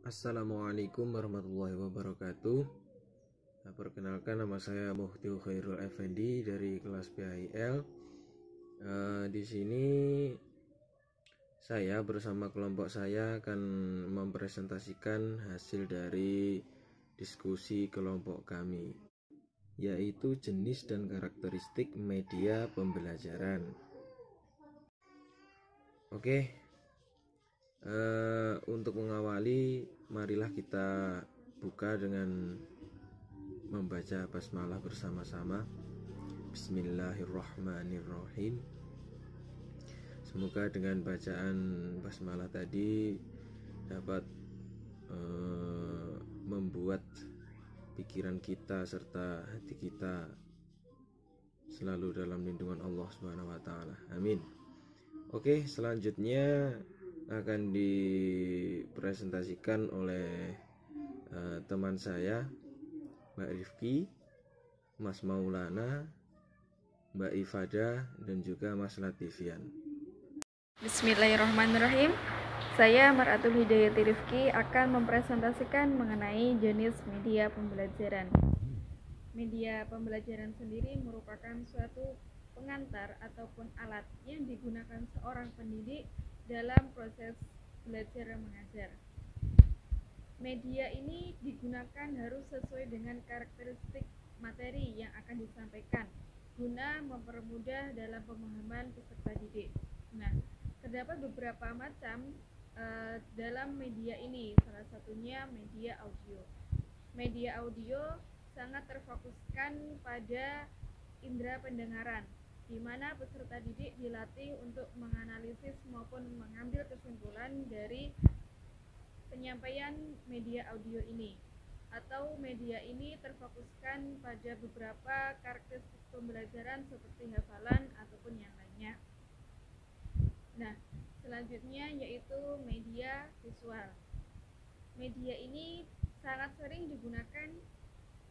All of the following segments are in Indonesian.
Assalamualaikum warahmatullahi wabarakatuh. Perkenalkan, nama saya Muhtiu Khairul Effendi dari kelas PAIL. Di sini saya bersama kelompok saya akan mempresentasikan hasil dari diskusi kelompok kami, yaitu jenis dan karakteristik media pembelajaran. Oke. Untuk mengawali, marilah kita buka dengan membaca basmalah bersama-sama. Bismillahirrahmanirrahim. Semoga dengan bacaan basmalah tadi dapat membuat pikiran kita serta hati kita selalu dalam lindungan Allah Subhanahu wa taala. Amin. Oke, selanjutnya akan dipresentasikan oleh teman saya, Mbak Rifki, Mas Maulana, Mbak Ifada, dan juga Mas Latifian. Bismillahirrahmanirrahim. Saya Maratul Hidayati Rifki akan mempresentasikan mengenai jenis media pembelajaran. Media pembelajaran sendiri merupakan suatu pengantar ataupun alat yang digunakan seorang pendidik dalam proses belajar dan mengajar. Media ini digunakan harus sesuai dengan karakteristik materi yang akan disampaikan guna mempermudah dalam pemahaman peserta didik. Nah, terdapat beberapa macam dalam media ini, salah satunya media audio. Media audio sangat terfokuskan pada indera pendengaran, di mana peserta didik dilatih untuk menganalisis maupun mengambil kesimpulan dari penyampaian media audio ini. Atau media ini terfokuskan pada beberapa karakteristik pembelajaran seperti hafalan ataupun yang lainnya. Nah, selanjutnya yaitu media visual. Media ini sangat sering digunakan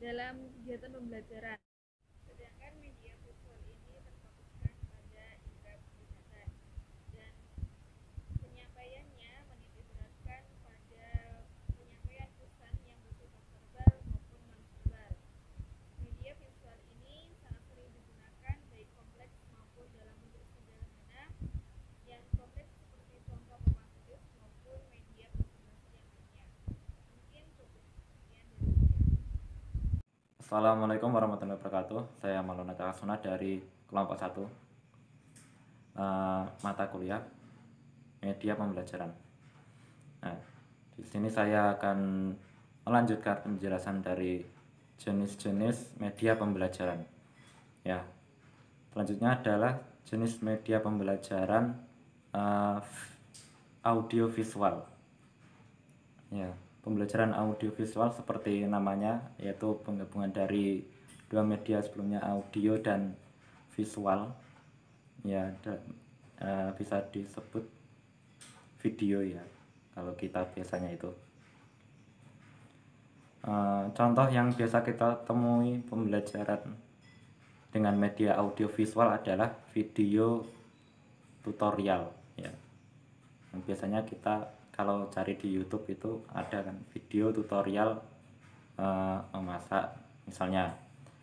dalam kegiatan pembelajaran. Sedangkan media visual ini terfokuskan pada indera penglihatan dan penyampaiannya menitikberatkan pada penyampaian pesan yang bersifat verbal maupun non-verbal. Media visual ini sangat sering digunakan baik kompleks maupun dalam bentuk sederhana. Yang kompleks seperti contoh papan tulis maupun media presentasi yang lainnya. Mungkin cukup sekian dari saya. Assalamualaikum warahmatullahi wabarakatuh. Saya Maulana Cakasuna dari kelompok 1 mata kuliah media pembelajaran. Nah, di sini saya akan melanjutkan penjelasan dari jenis-jenis media pembelajaran. Ya, selanjutnya adalah jenis media pembelajaran audiovisual. Ya, pembelajaran audiovisual seperti namanya, yaitu penggabungan dari dua media sebelumnya, audio dan visual. Ya, bisa disebut video ya, kalau kita biasanya itu. Contoh yang biasa kita temui pembelajaran dengan media audiovisual adalah video tutorial. Ya, yang biasanya kita kalau cari di YouTube itu ada kan video tutorial memasak misalnya,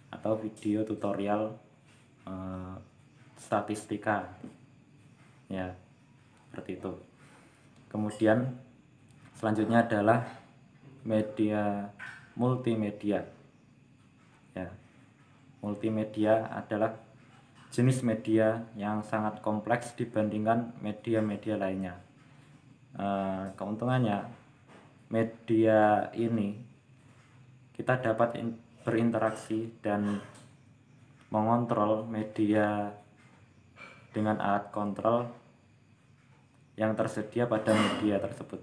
atau video tutorial statistika ya, seperti itu. Kemudian selanjutnya adalah media multimedia ya. Multimedia adalah jenis media yang sangat kompleks dibandingkan media-media lainnya. Keuntungannya, media ini kita dapat berinteraksi dan mengontrol media dengan alat kontrol yang tersedia pada media tersebut.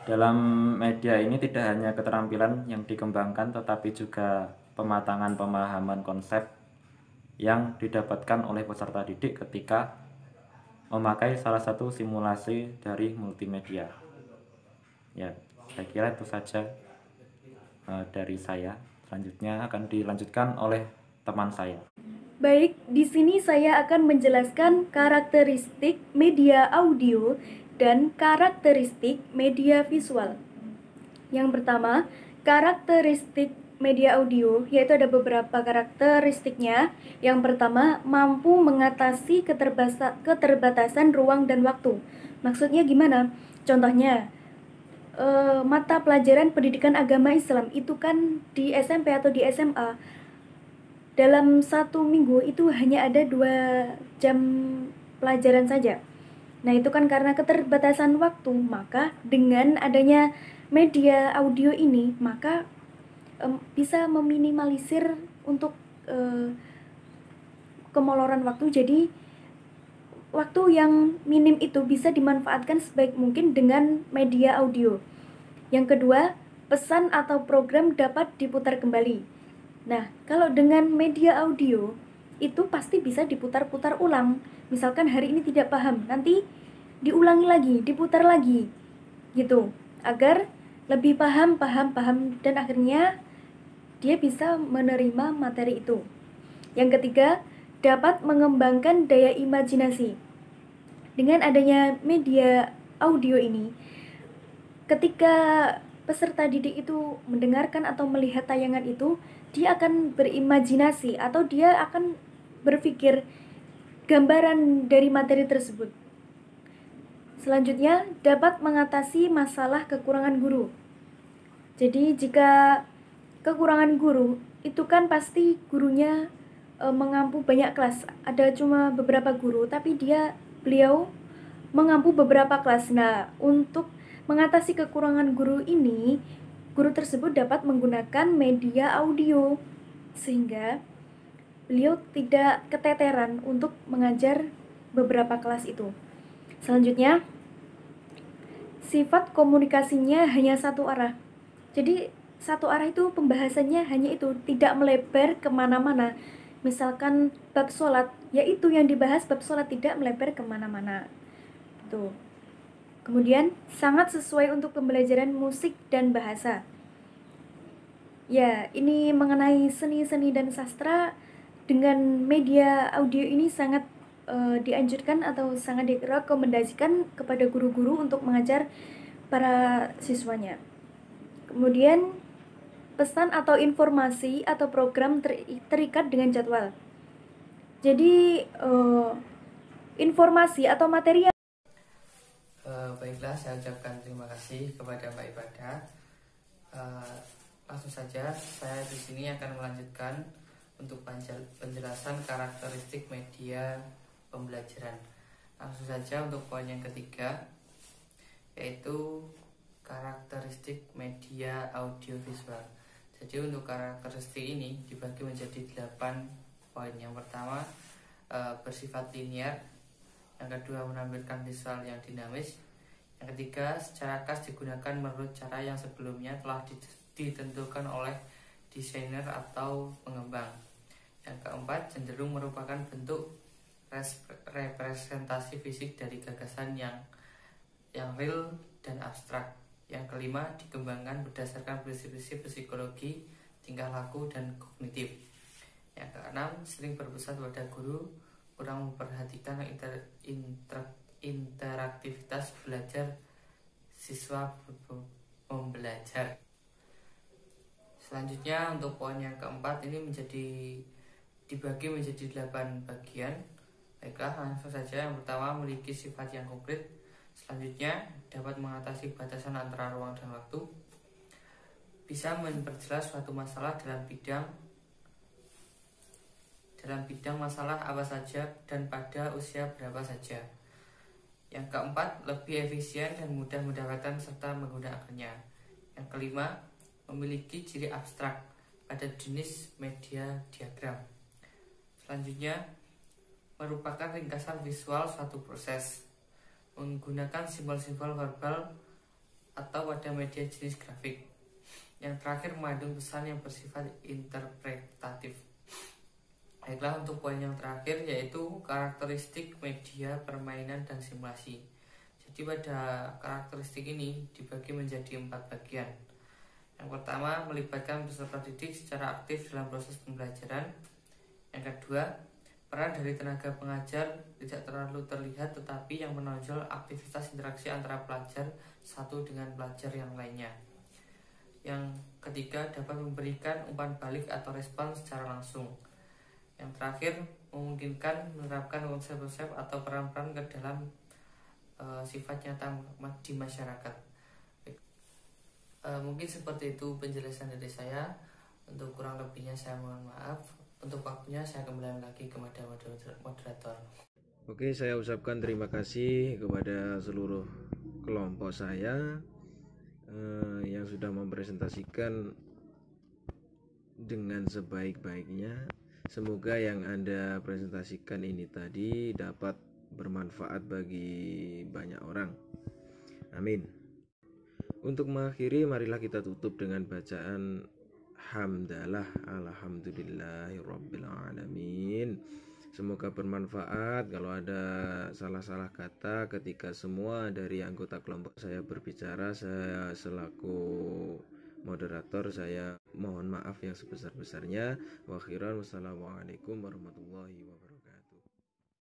Dalam media ini tidak hanya keterampilan yang dikembangkan, tetapi juga pematangan pemahaman konsep yang didapatkan oleh peserta didik ketika memakai salah satu simulasi dari multimedia. Ya, saya kira itu saja dari saya. Selanjutnya akan dilanjutkan oleh teman saya. Baik, di sini saya akan menjelaskan karakteristik media audio dan karakteristik media visual. Yang pertama, karakteristik media audio, yaitu ada beberapa karakteristiknya. Yang pertama, mampu mengatasi keterbatasan ruang dan waktu. Maksudnya gimana? Contohnya, mata pelajaran pendidikan agama Islam itu kan di SMP atau di SMA dalam 1 minggu itu hanya ada 2 jam pelajaran saja. Nah, itu kan karena keterbatasan waktu. Maka dengan adanya media audio ini, maka bisa meminimalisir untuk kemoloran waktu. Jadi waktu yang minim itu bisa dimanfaatkan sebaik mungkin dengan media audio. Yang kedua, pesan atau program dapat diputar kembali. Nah, kalau dengan media audio itu pasti bisa diputar-putar ulang. Misalkan hari ini tidak paham, nanti diulangi lagi, diputar lagi, gitu, agar lebih paham, dan akhirnya dia bisa menerima materi itu. Yang ketiga, dapat mengembangkan daya imajinasi. Dengan adanya media audio ini, ketika peserta didik itu mendengarkan atau melihat tayangan itu, dia akan berimajinasi atau dia akan berpikir gambaran dari materi tersebut. Selanjutnya, dapat mengatasi masalah kekurangan guru. Jadi jika kekurangan guru, itu kan pasti gurunya mengampu banyak kelas. Ada cuma beberapa guru, tapi beliau mengampu beberapa kelas. Nah, untuk mengatasi kekurangan guru ini, guru tersebut dapat menggunakan media audio sehingga beliau tidak keteteran untuk mengajar beberapa kelas itu. Selanjutnya, sifat komunikasinya hanya satu arah. Jadi satu arah itu pembahasannya hanya itu, tidak melebar kemana-mana. Misalkan bab sholat, yaitu yang dibahas bab sholat, tidak melebar kemana-mana. Tuh. Kemudian sangat sesuai untuk pembelajaran musik dan bahasa. Ya, ini mengenai seni-seni dan sastra, dengan media audio ini sangat dianjurkan atau sangat direkomendasikan kepada guru-guru untuk mengajar para siswanya. Kemudian pesan atau informasi atau program terikat dengan jadwal. Jadi informasi atau materi baiklah, saya ucapkan terima kasih kepada Mbak Ibadah. Langsung saja saya di sini akan melanjutkan untuk penjelasan karakteristik media pembelajaran. Langsung saja untuk poin yang ketiga, yaitu karakteristik media audiovisual. Jadi untuk karakteristik ini dibagi menjadi 8 poin. Yang pertama, bersifat linear. Yang kedua, menampilkan visual yang dinamis. Yang ketiga, secara khas digunakan menurut cara yang sebelumnya telah ditentukan oleh desainer atau pengembang. Yang keempat, cenderung merupakan bentuk representasi fisik dari gagasan yang real dan abstrak. Yang kelima, dikembangkan berdasarkan prinsip-prinsip psikologi, tingkah laku, dan kognitif. Yang keenam, sering berpusat pada guru, kurang memperhatikan interaktivitas belajar siswa pembelajar. Selanjutnya untuk poin yang keempat ini dibagi menjadi 8 bagian. Baiklah, langsung saja. Yang pertama, memiliki sifat yang konkret. Selanjutnya, dapat mengatasi batasan antara ruang dan waktu. Bisa memperjelas suatu masalah dalam bidang masalah apa saja dan pada usia berapa saja. Yang keempat, lebih efisien dan mudah mendapatkan serta menggunakannya. Yang kelima, memiliki ciri abstrak pada jenis media diagram. Selanjutnya, merupakan ringkasan visual suatu proses, menggunakan simbol-simbol verbal atau pada media jenis grafik. Yang terakhir, mengandung pesan yang bersifat interpretatif. Baiklah, untuk poin yang terakhir yaitu karakteristik media permainan dan simulasi. Jadi pada karakteristik ini dibagi menjadi 4 bagian. Yang pertama, melibatkan peserta didik secara aktif dalam proses pembelajaran. Yang kedua, Peran dari tenaga pengajar tidak terlalu terlihat, tetapi yang menonjol aktivitas interaksi antara pelajar satu dengan pelajar yang lainnya. Yang ketiga, dapat memberikan umpan balik atau respon secara langsung. Yang terakhir, memungkinkan menerapkan konsep-konsep atau peran-peran ke dalam sifat nyata di masyarakat. Mungkin seperti itu penjelasan dari saya. Untuk kurang lebihnya saya mohon maaf. Untuk waktunya saya kembali lagi kepada moderator. Oke, saya ucapkan terima kasih kepada seluruh kelompok saya yang sudah mempresentasikan dengan sebaik-baiknya. Semoga yang Anda presentasikan ini tadi dapat bermanfaat bagi banyak orang. Amin. Untuk mengakhiri, marilah kita tutup dengan bacaan hamdalah alhamdulillahirabbil alamin. Semoga bermanfaat. Kalau ada salah-salah kata ketika semua dari anggota kelompok saya berbicara, saya selaku moderator saya mohon maaf yang sebesar-besarnya. Wa khairan, wassalamualaikum warahmatullahi wabarakatuh.